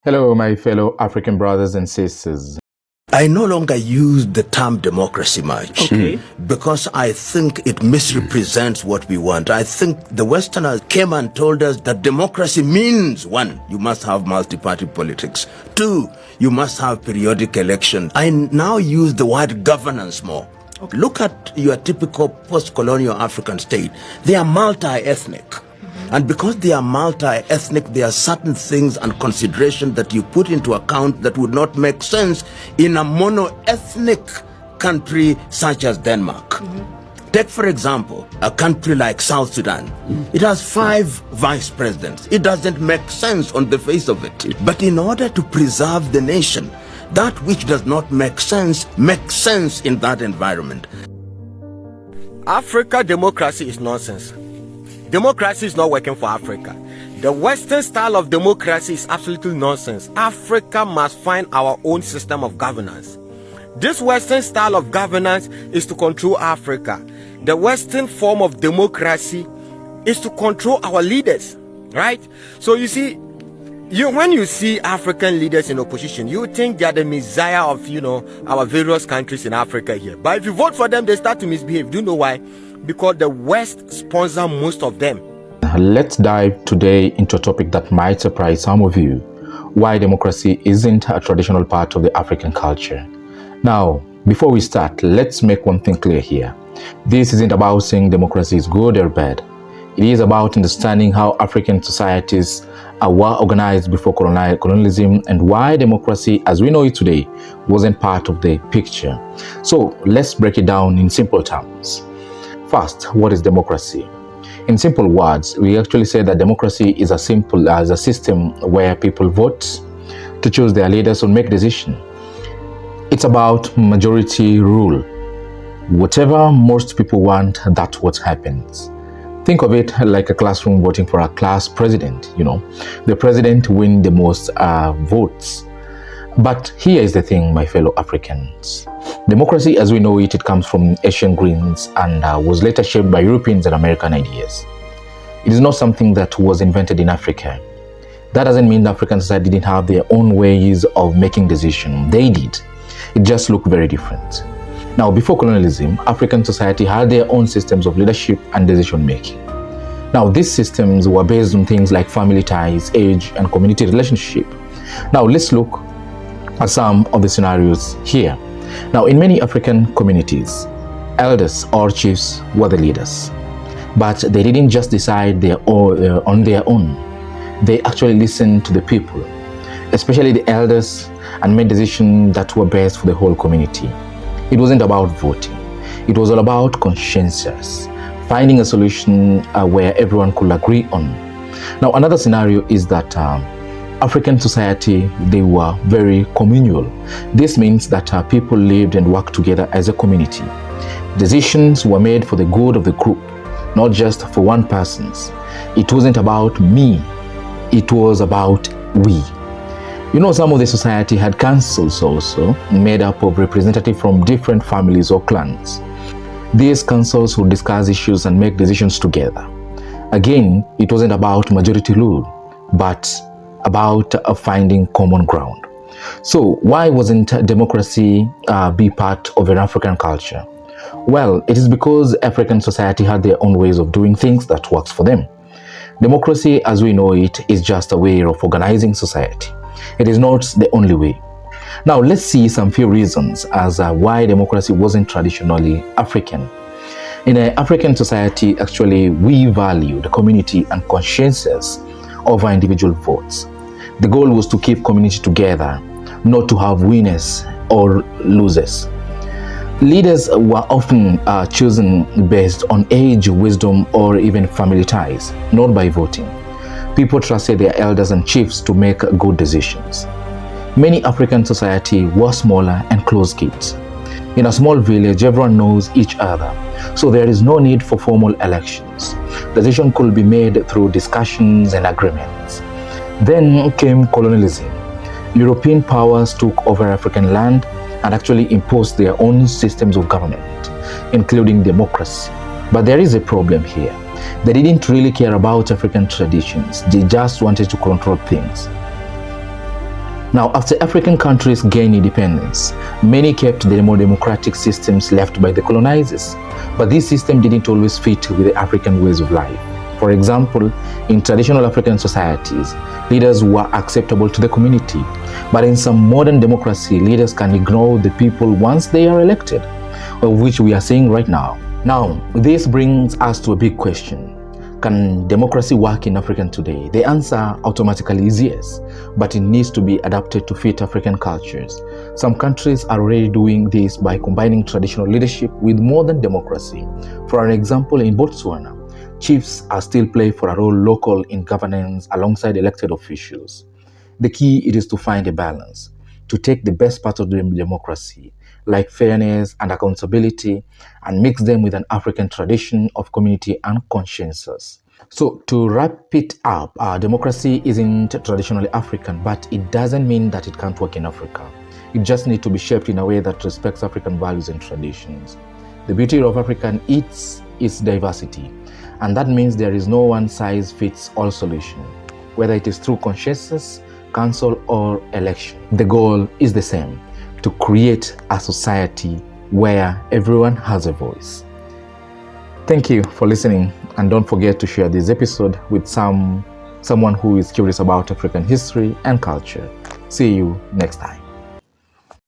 Hello, my fellow African brothers and sisters. I no longer use the term democracy much because I think it misrepresents what we want. I think the Westerners came and told us that democracy means, one, you must have multi-party politics. Two, you must have periodic election. I now use the word governance more. Look at your typical post-colonial African state. They are multi-ethnic. And because they are multi-ethnic, there are certain things and considerations that you put into account that would not make sense in a mono-ethnic country such as Denmark. Take, for example, a country like South Sudan. It has 5 vice presidents. It doesn't make sense on the face of it. But in order to preserve the nation, that which does not make sense makes sense in that environment. Africa democracy is nonsense. Democracy is not working for Africa. The Western style of democracy is absolutely nonsense. Africa must find our own system of governance. This Western style of governance is to control Africa. The Western form of democracy is to control our leaders, right? So you see, when you see African leaders in opposition, you think they are the messiah of, our various countries in Africa here. But if you vote for them, they start to misbehave. Do you know why? Because the West sponsor most of them. Let's dive today into a topic that might surprise some of you: why democracy isn't a traditional part of the African culture. Now, before we start, let's make one thing clear here. This isn't about saying democracy is good or bad. It is about understanding how African societies were organized before colonialism and why democracy as we know it today wasn't part of the picture. So let's break it down in simple terms. First, what is democracy? In simple words, we actually say that democracy is as simple as a system where people vote to choose their leaders or make decisions. It's about majority rule. Whatever most people want, that's what happens. Think of it like a classroom voting for a class president. The president wins the most votes. But here is the thing, my fellow Africans. Democracy as we know it comes from Asian Greens and was later shaped by Europeans and American ideas. It is not something that was invented in Africa. That doesn't mean African society didn't have their own ways of making decisions. They did. It just looked very different. Now, before colonialism, African society had their own systems of leadership and decision making. Now, these systems were based on things like family ties, age, and community relationship. Now, let's look at some of the scenarios here. Now, in many African communities, elders or chiefs were the leaders, but they didn't just decide on their own. They actually listened to the people, especially the elders, and made decisions that were best for the whole community. It wasn't about voting. It was all about consensus, finding a solution where everyone could agree on. Now, another scenario is that African society, they were very communal. This means that people lived and worked together as a community. Decisions were made for the good of the group, not just for one person. It wasn't about me, it was about we. Some of the society had councils also, made up of representatives from different families or clans. These councils would discuss issues and make decisions together. Again, it wasn't about majority rule, but about finding common ground. So why wasn't democracy be part of an African culture? Well, it is because African society had their own ways of doing things that works for them. Democracy as we know it is just a way of organizing society. It is not the only way. Now let's see some few reasons as why democracy wasn't traditionally African. In an African society, actually, we value the community and consensus over individual votes. The goal was to keep community together, not to have winners or losers. Leaders were often chosen based on age, wisdom, or even family ties, not by voting. People trusted their elders and chiefs to make good decisions. Many African societies were smaller and close-knit. In a small village, everyone knows each other, so there is no need for formal elections. Decisions could be made through discussions and agreements. Then came colonialism. European powers took over African land and actually imposed their own systems of government, including democracy. But there is a problem here. They didn't really care about African traditions. They just wanted to control things. Now, after African countries gained independence, many kept the more democratic systems left by the colonizers, but this system didn't always fit with the African ways of life. For example, in traditional African societies, leaders were acceptable to the community, but in some modern democracy, leaders can ignore the people once they are elected, of which we are seeing right now. Now, this brings us to a big question. Can democracy work in Africa today? The answer automatically is yes, but it needs to be adapted to fit African cultures. Some countries are already doing this by combining traditional leadership with modern democracy. For an example, in Botswana, chiefs are still play for a role local in governance alongside elected officials. The key is to find a balance, to take the best part of the democracy, like fairness and accountability, and mix them with an African tradition of community and consensus. So to wrap it up, democracy isn't traditionally African, but it doesn't mean that it can't work in Africa. It just needs to be shaped in a way that respects African values and traditions. The beauty of Africa is its diversity, and that means there is no one-size-fits-all solution, whether it is through consensus, council, or election. The goal is the same: to create a society where everyone has a voice. Thank you for listening, and don't forget to share this episode with someone who is curious about African history and culture. See you next time.